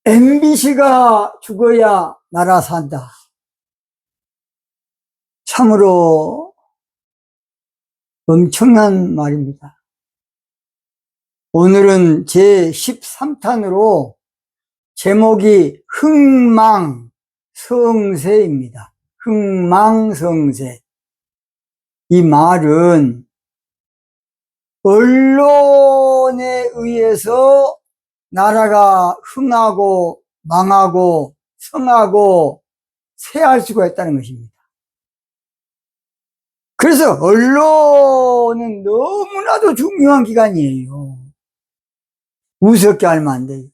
MBC가 죽어야 나라 산다. 참으로 엄청난 말입니다. 오늘은 제13탄으로 제목이 흥망성쇠입니다. 흥망성쇠. 이 말은 언론에 의해서 나라가 흥하고 망하고 성하고 쇠할 수가 있다는 것입니다. 그래서 언론은 너무나도 중요한 기관이에요. 우습게 알면 안 돼요.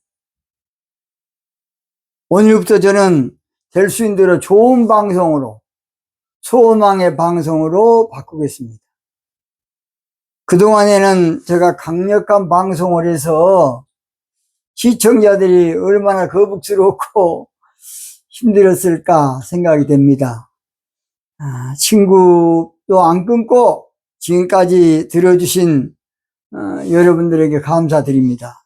오늘부터 저는 될 수 있는 대로 좋은 방송으로, 소망의 방송으로 바꾸겠습니다. 그동안에는 제가 강력한 방송을 해서 시청자들이 얼마나 거북스럽고 힘들었을까 생각이 됩니다. 친구도 안 끊고 지금까지 들어주신 여러분들에게 감사드립니다.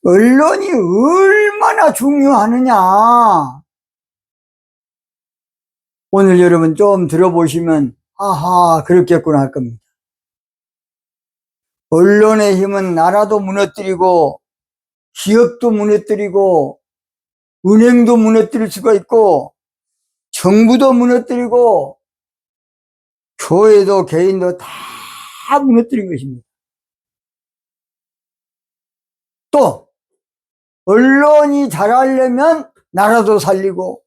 언론이 얼마나 중요하느냐, 오늘 여러분 좀 들어보시면 아하 그렇겠구나 할 겁니다. 언론의 힘은 나라도 무너뜨리고 기업도 무너뜨리고 은행도 무너뜨릴 수가 있고 정부도 무너뜨리고 교회도 개인도 다 무너뜨린 것입니다. 또 언론이 잘하려면 나라도 살리고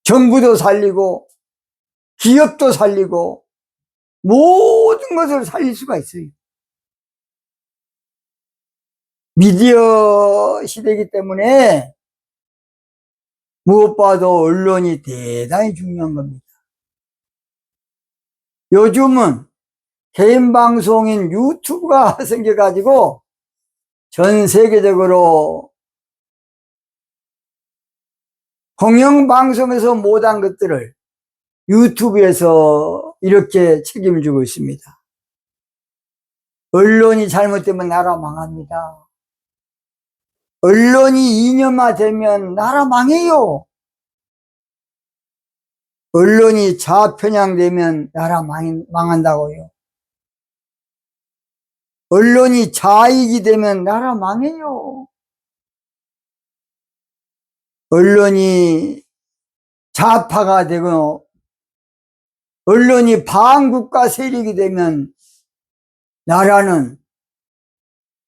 정부도 살리고 기업도 살리고 모든 것을 살릴 수가 있어요. 미디어 시대이기 때문에 무엇보다도 언론이 대단히 중요한 겁니다. 요즘은 개인 방송인 유튜브가 생겨가지고 전 세계적으로 공영방송에서 못한 것들을 유튜브에서 이렇게 책임을 지고 있습니다. 언론이 잘못되면 나라 망합니다. 언론이 이념화되면 나라 망해요. 언론이 좌편향되면 나라 망한다고요. 언론이 좌익이 되면 나라 망해요. 언론이 좌파가 되고 언론이 반국가 세력이 되면 나라는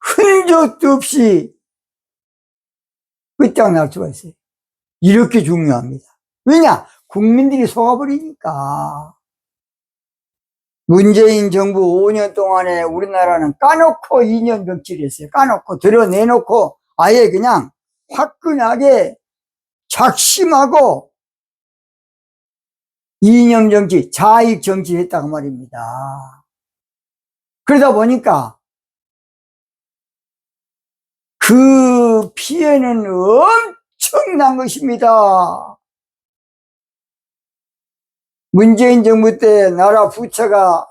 흔적도 없이 끝장날 수가 있어요. 이렇게 중요합니다. 왜냐? 국민들이 속아버리니까. 문재인 정부 5년 동안에 우리나라는 까놓고 이념 정치를 했어요. 까놓고 드러내놓고 아예 그냥 화끈하게 작심하고 이념 정치, 자익 정치를 했다고 말입니다. 그러다 보니까 그 피해는 엄청난 것입니다. 문재인 정부 때 나라 부채가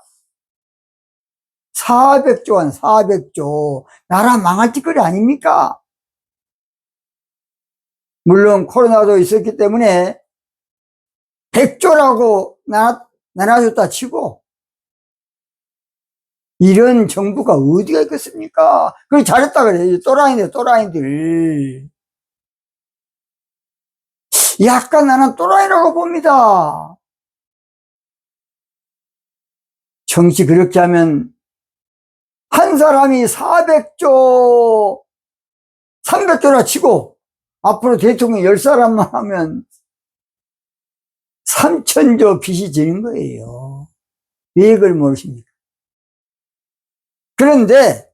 400조 원, 400조. 나라 망할 짓거리 아닙니까? 물론 코로나도 있었기 때문에 100조라고 나눠줬다 치고 이런 정부가 어디가 있겠습니까? 그걸 잘했다 그래요. 또라이들. 약간 나는 또라이라고 봅니다. 정치 그렇게 하면 한 사람이 400조, 300조나 치고 앞으로 대통령 10사람만 하면 3000조 빚이 지는 거예요. 왜 그걸 모르십니까? 그런데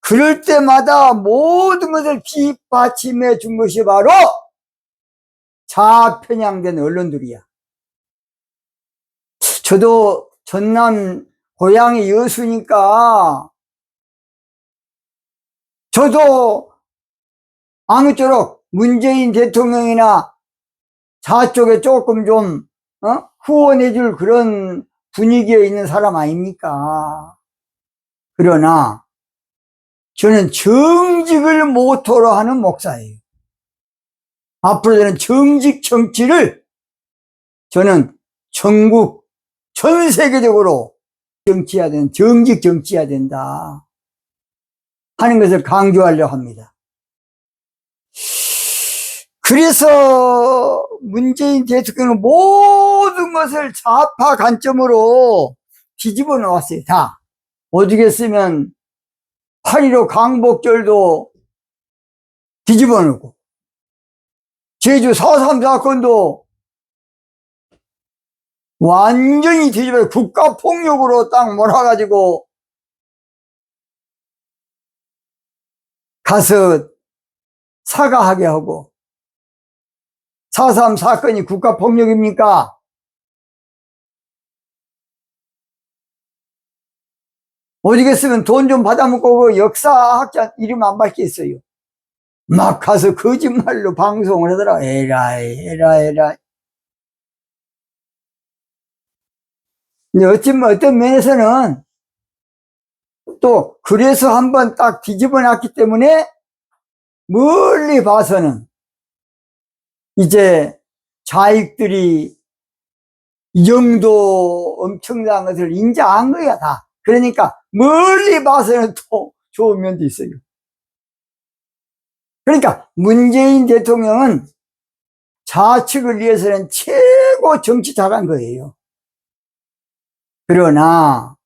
그럴 때마다 모든 것을 뒷받침해 준 것이 바로 좌편향된 언론들이야. 저도 전남 고향이 여수니까 저도 아무쪼록 문재인 대통령이나 좌쪽에 조금 좀 후원해 줄 그런 분위기에 있는 사람 아닙니까? 그러나 저는 정직을 모토로 하는 목사예요. 앞으로 저는 정직 정치를 저는 전국, 전 세계적으로 정치해야 된다. 정직 정치해야 된다. 하는 것을 강조하려고 합니다. 그래서 문재인 대통령은 모든 것을 좌파 관점으로 뒤집어 놓았어요. 다. 오죽 쓰면 8.15 광복절도 뒤집어 놓고, 제주 4.3 사건도 완전히 뒤집어 국가폭력으로 딱 몰아가지고 가서 사과하게 하고, 4.3 사건이 국가폭력입니까? 어디겠으면 돈 좀 받아먹고 그 역사학자 이름 안 밝혔어요. 막 가서 거짓말로 방송을 하더라. 에라이. 근데 어떤 면에서는 또 그래서 한번 딱 뒤집어 놨기 때문에 멀리 봐서는 이제 좌익들이 이 정도 엄청난 것을 인정한 거야, 다. 그러니까 멀리 봐서는 또 좋은 면도 있어요. 그러니까 문재인 대통령은 좌측을 위해서는 최고 정치 잘한 거예요. 그러나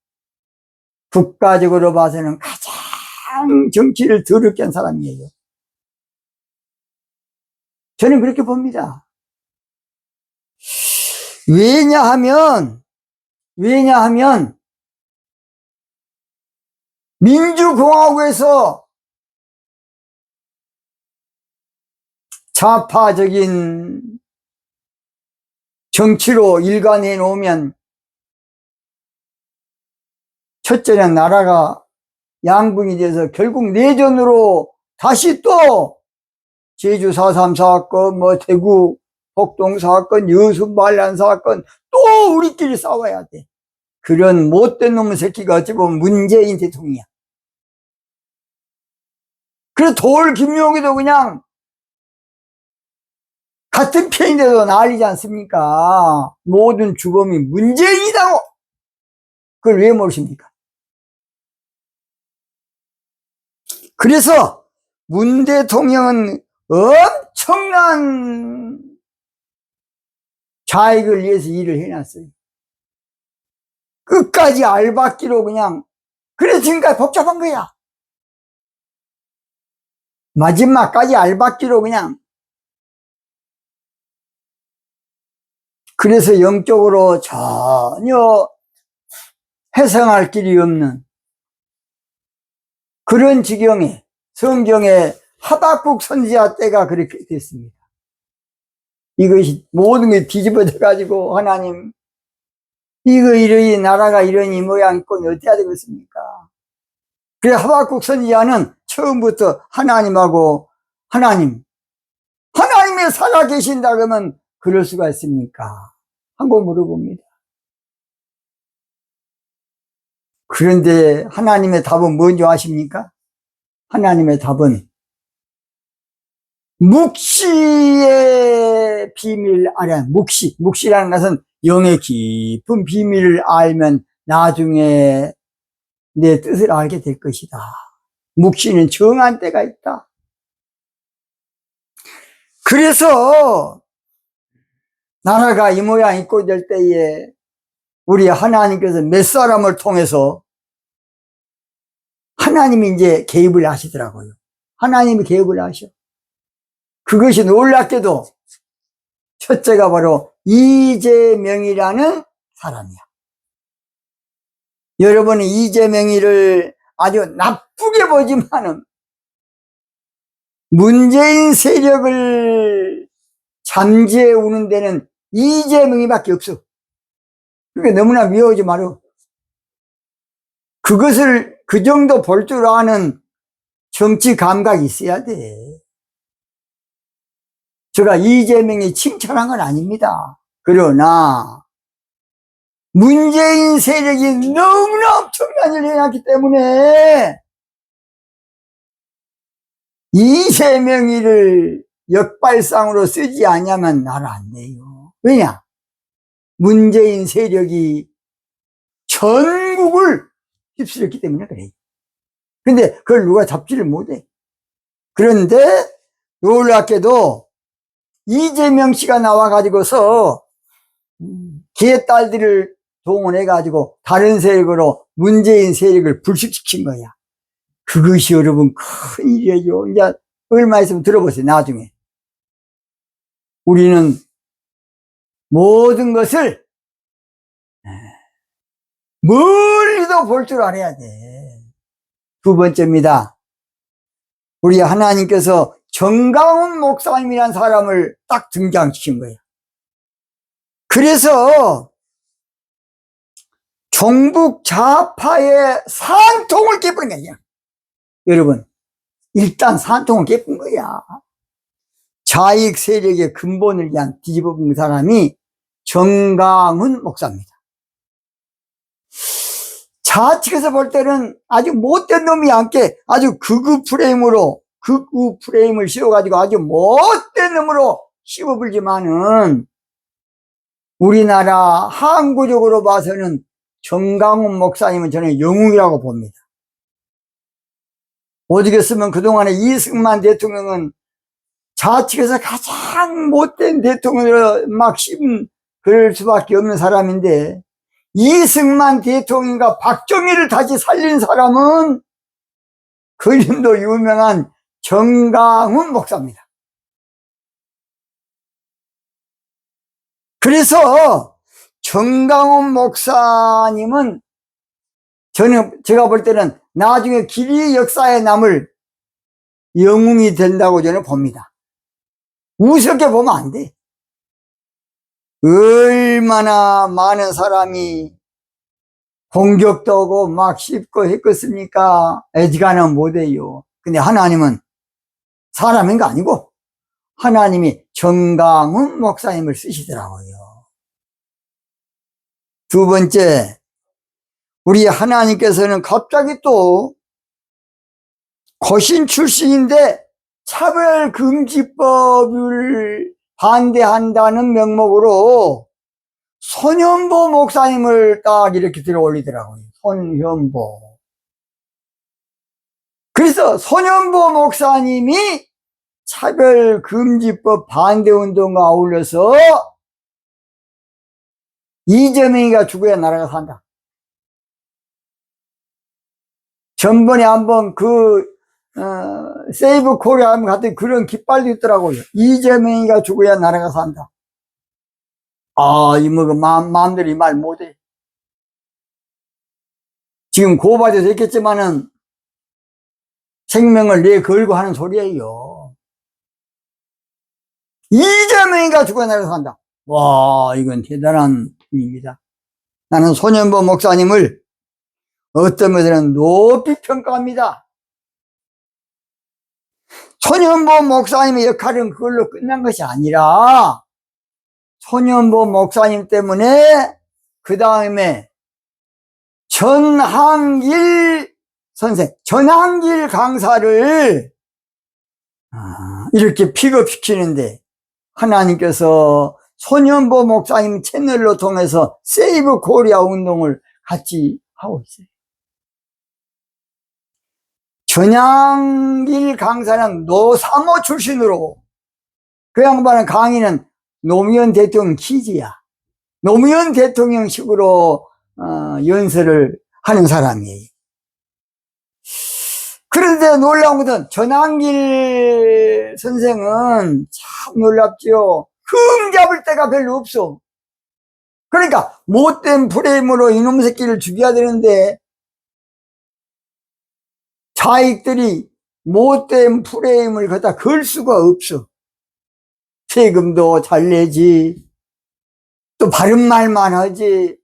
국가적으로 봐서는 가장 정치를 더럽게 한 사람이에요. 저는 그렇게 봅니다. 왜냐하면 민주공화국에서 좌파적인 정치로 일관해 놓으면 첫째는 나라가 양분이 돼서 결국 내전으로 다시 또 제주 4.3 사건, 대구 폭동 사건, 여수 반란 사건 또 우리끼리 싸워야 돼. 그런 못된 놈의 새끼가 어찌 보면 문재인 대통령이야. 그래서 돌 김용희도 그냥 같은 편인데도 난리지 않습니까? 모든 죽음이 문재인이라고. 그걸 왜 모르십니까? 그래서 문 대통령은 엄청난 좌익을 위해서 일을 해놨어요. 끝까지 알박기로 그냥. 그래서 지금까지 복잡한 거야. 마지막까지 알박기로 그냥. 그래서 영적으로 전혀 해석할 길이 없는 그런 지경에 성경에 하박국 선지자 때가 그렇게 됐습니다. 이것이 모든 게 뒤집어져 가지고 하나님, 이거 이러니 나라가 이러니 모양 있고 어떻게 해야 되겠습니까? 그래 하박국 선지자는 처음부터 하나님하고 하나님의 살아 계신다 그러면 그럴 수가 있습니까? 한번 물어봅니다. 그런데 하나님의 답은 뭔지 아십니까? 하나님의 답은 묵시의 비밀 알아. 묵시라는 것은 영의 깊은 비밀을 알면 나중에 내 뜻을 알게 될 것이다. 묵시는 정한 때가 있다. 그래서 나라가 이 모양 있고 될 때에 우리 하나님께서 몇 사람을 통해서 하나님이 이제 개입을 하시더라고요. 하나님이 개입을 하셔. 그것이 놀랍게도 첫째가 바로 이재명이라는 사람이야. 여러분이 이재명이를 아주 나쁘게 보지만은 문재인 세력을 잠재해 오는 데는 이재명이밖에 없어. 그게 너무나 미워하지 마라. 그것을 그 정도 볼 줄 아는 정치 감각이 있어야 돼. 제가 이재명이 칭찬한 건 아닙니다. 그러나 문재인 세력이 너무나 엄청난 일을 해놨기 때문에 이재명이를 역발상으로 쓰지 않으면 나라 안 돼요. 왜냐? 문재인 세력이 전국을 휩쓸었기 때문에 그래. 근데 그걸 누가 잡지를 못해. 그런데 놀랍게도 이재명 씨가 나와가지고서 개딸들을 동원해가지고 다른 세력으로 문재인 세력을 불식시킨 거야. 그것이 여러분 큰일이에요. 이제 얼마 있으면 들어보세요. 나중에 우리는 모든 것을 멀리도 볼 줄 알아야 돼. 두 번째입니다. 우리 하나님께서 정강훈 목사님이란 사람을 딱 등장시킨 거예요. 그래서 종북 좌파의 산통을 깨부는 거야. 여러분, 일단 산통을 깨뿐 거야. 좌익 세력의 근본을 그냥 뒤집어 본 사람이 정강훈 목사입니다. 좌측에서 볼 때는 아주 못된 놈이 함께 아주 극우 프레임을 씌워가지고 아주 못된 놈으로 씌워불지만은 우리나라 항구적으로 봐서는 정강훈 목사님은 저는 영웅이라고 봅니다. 오죽했으면 그동안에 이승만 대통령은 좌측에서 가장 못된 대통령으로 막 그럴 수밖에 없는 사람인데 이승만 대통령과 박정희를 다시 살린 사람은 그 이름도 유명한 정강훈 목사입니다. 그래서 정강훈 목사님은 제가 볼 때는 나중에 길이 역사에 남을 영웅이 된다고 저는 봅니다. 우습게 보면 안 돼. 얼마나 많은 사람이 공격도 하고 막 씹고 했겠습니까? 애지간하면 못해요. 근데 하나님은 사람인 거 아니고 하나님이 정강훈 목사님을 쓰시더라고요. 두 번째, 우리 하나님께서는 갑자기 또 거신 출신인데 차별금지법을 반대한다는 명목으로 손현보 목사님을 딱 이렇게 들어 올리더라고요. 손현보. 그래서 손현보 목사님이 차별금지법 반대운동과 어울려서 이재명이가 죽어야 나라가 산다. 전번에 한번 세이브 코리아 하면 갔더니 그런 깃발도 있더라고요. 이재명이가 죽어야 나라가 산다. 마음대로 이 말 못해. 지금 고발돼서 있겠지만은 생명을 내걸고 하는 소리예요. 이재명이가 죽어야 나라가 산다. 와, 이건 대단한 일입니다. 나는 손현보 목사님을 어떤 면에서는 높이 평가합니다. 손현보 목사님의 역할은 그걸로 끝난 것이 아니라 손현보 목사님 때문에 그 다음에 전한길 선생, 전한길 강사를 이렇게 픽업시키는데 하나님께서 손현보 목사님 채널로 통해서 세이브 코리아 운동을 같이 하고 있어요. 전향길 강사는 노사모 출신으로 그 양반은 강의는 노무현 대통령 퀴즈야. 노무현 대통령식으로 연설을 하는 사람이에요. 그런데 놀라운 것은 전향길 선생은 참 놀랍죠. 흠 잡을 데가 별로 없어. 그러니까 못된 프레임으로 이놈 새끼를 죽여야 되는데 좌익들이 못된 프레임을 갖다 걸 수가 없어. 세금도 잘 내지, 또 바른 말만 하지.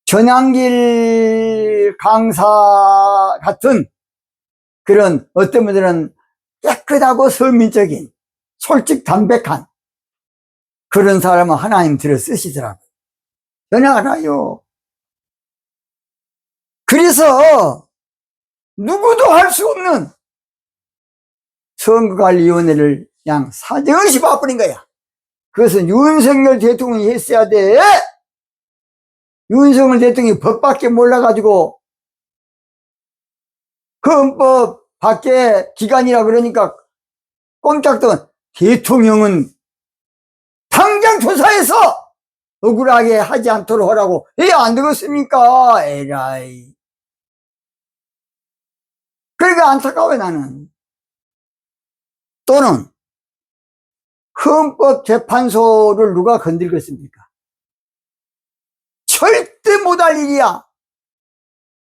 전향길 강사 같은 그런 어떤 분들은 깨끗하고 서민적인 솔직 담백한 그런 사람은 하나님 들어 쓰시더라고요. 저는 알아요. 그래서 누구도 할 수 없는 선거관리위원회를 그냥 사정없이 바꾸는 거야. 그것은 윤석열 대통령이 했어야 돼. 윤석열 대통령이 법밖에 몰라가지고 그 헌법 밖에 기관이라 그러니까 꼼짝도 대통령은 당장 조사해서 억울하게 하지 않도록 하라고 해야 안 되겠습니까? 에라이. 그러니까 안타까워요, 나는. 또는 헌법재판소를 누가 건들겠습니까? 절대 못할 일이야.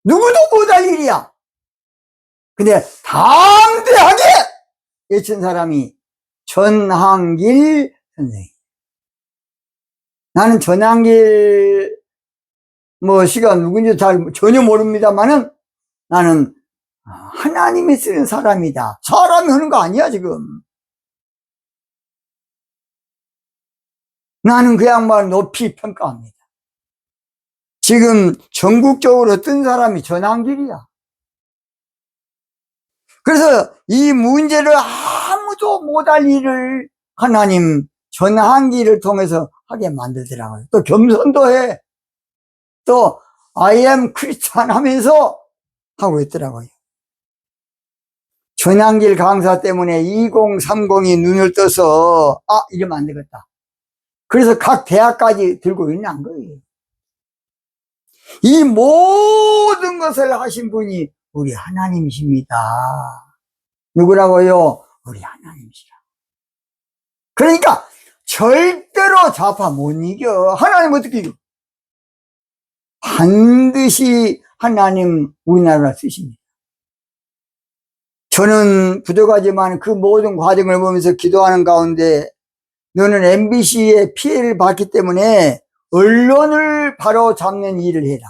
누구도 못할 일이야. 근데 담대하게 외친 사람이 전한길 선생님. 나는 전한길 씨가 누군지 전혀 모릅니다만은 나는 하나님이 쓰는 사람이다. 사람이 하는 거 아니야 지금. 나는 그 양반을 높이 평가합니다. 지금 전국적으로 뜬 사람이 전한길이야. 그래서 이 문제를 아무도 못할 일을 하나님 전한길을 통해서 하게 만들더라고요. 또 겸손도 해. 또 I am Christian 하면서 하고 있더라고요. 전한길 강사 때문에 2030이 눈을 떠서 이러면 안 되겠다. 그래서 각 대학까지 들고 일어난 거예요. 이 모든 것을 하신 분이 우리 하나님이십니다. 누구라고요? 우리 하나님이시라. 그러니까 절대로 좌파 못 이겨. 하나님 어떻게 이겨? 반드시 하나님 우리나라 쓰십니다. 저는 부족하지만 그 모든 과정을 보면서 기도하는 가운데 너는 MBC의 피해를 받기 때문에 언론을 바로 잡는 일을 해라.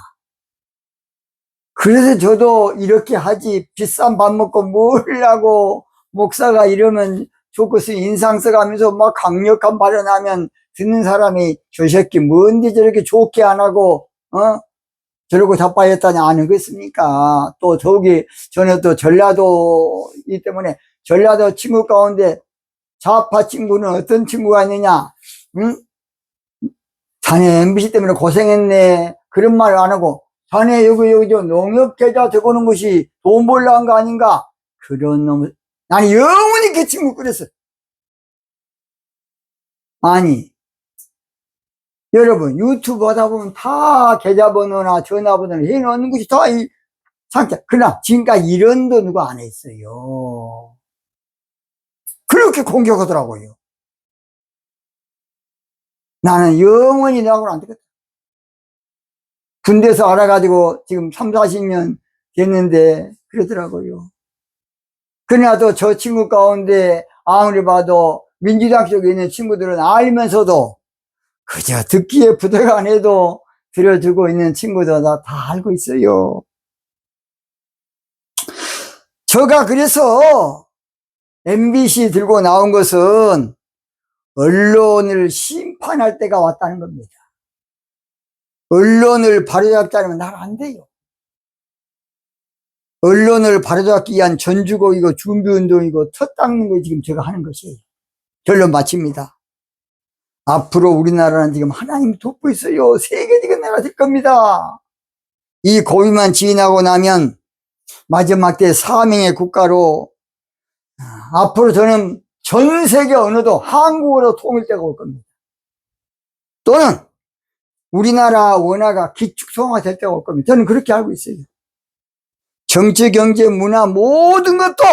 그래서 저도 이렇게 하지. 비싼 밥 먹고 뭘 하고 목사가 이러면 좋겠어 인상 써가면서 막 강력한 발언하면 듣는 사람이 저 새끼 뭔데 저렇게 좋게 안 하고 저러고 자빠졌다냐 안 하겠습니까? 또 저기 전에 또 전라도이기 때문에 전라도 친구 가운데 좌파 친구는 어떤 친구가 있느냐? 응? 자네 MBC 때문에 고생했네. 그런 말 안 하고 자네 여기 저 농협계좌 적어놓은 것이 돈 벌려 한 거 아닌가? 그런 놈. 나는 영원히 그 친구 그랬어. 아니 여러분 유튜브 하다 보면 다 계좌번호나 전화번호를 해놓는 것이 다 이 상태. 그러나 지금까지 이런 거 누가 안 했어요. 그렇게 공격하더라고요. 나는 영원히 너하고는 안 되겠다. 군대에서 알아가지고 지금 3, 40년 됐는데 그러더라고요. 그러나도 저 친구 가운데 아무리 봐도 민주당 쪽에 있는 친구들은 알면서도 그저 듣기에 부탁 안 해도 들어주고 있는 친구들 다 알고 있어요. 제가 그래서 MBC 들고 나온 것은 언론을 심판할 때가 왔다는 겁니다. 언론을 바로잡지 않으면 날 안 돼요. 언론을 바로잡기 위한 전주곡이고 준비운동이고 터 닦는 거 지금 제가 하는 것이에요. 결론 마칩니다. 앞으로 우리나라는 지금 하나님이 돕고 있어요. 세계적인 나라 될 겁니다. 이 고비만 지나고 나면 마지막 때 사명의 국가로 앞으로 저는 전 세계 언어도 한국어로 통일되고 올 겁니다. 또는 우리나라 원화가 기축통화 될 때가 올 겁니다. 저는 그렇게 알고 있어요. 정치, 경제, 문화 모든 것도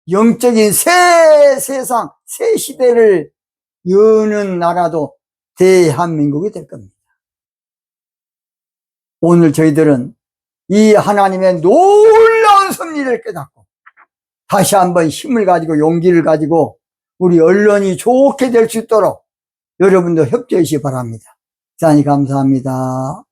영적인 새 세상, 새 시대를 여는 나라도 대한민국이 될 겁니다. 오늘 저희들은 이 하나님의 놀라운 섭리를 깨닫고 다시 한번 힘을 가지고 용기를 가지고 우리 언론이 좋게 될 수 있도록 여러분도 협조해 주시기 바랍니다. 대단히 감사합니다.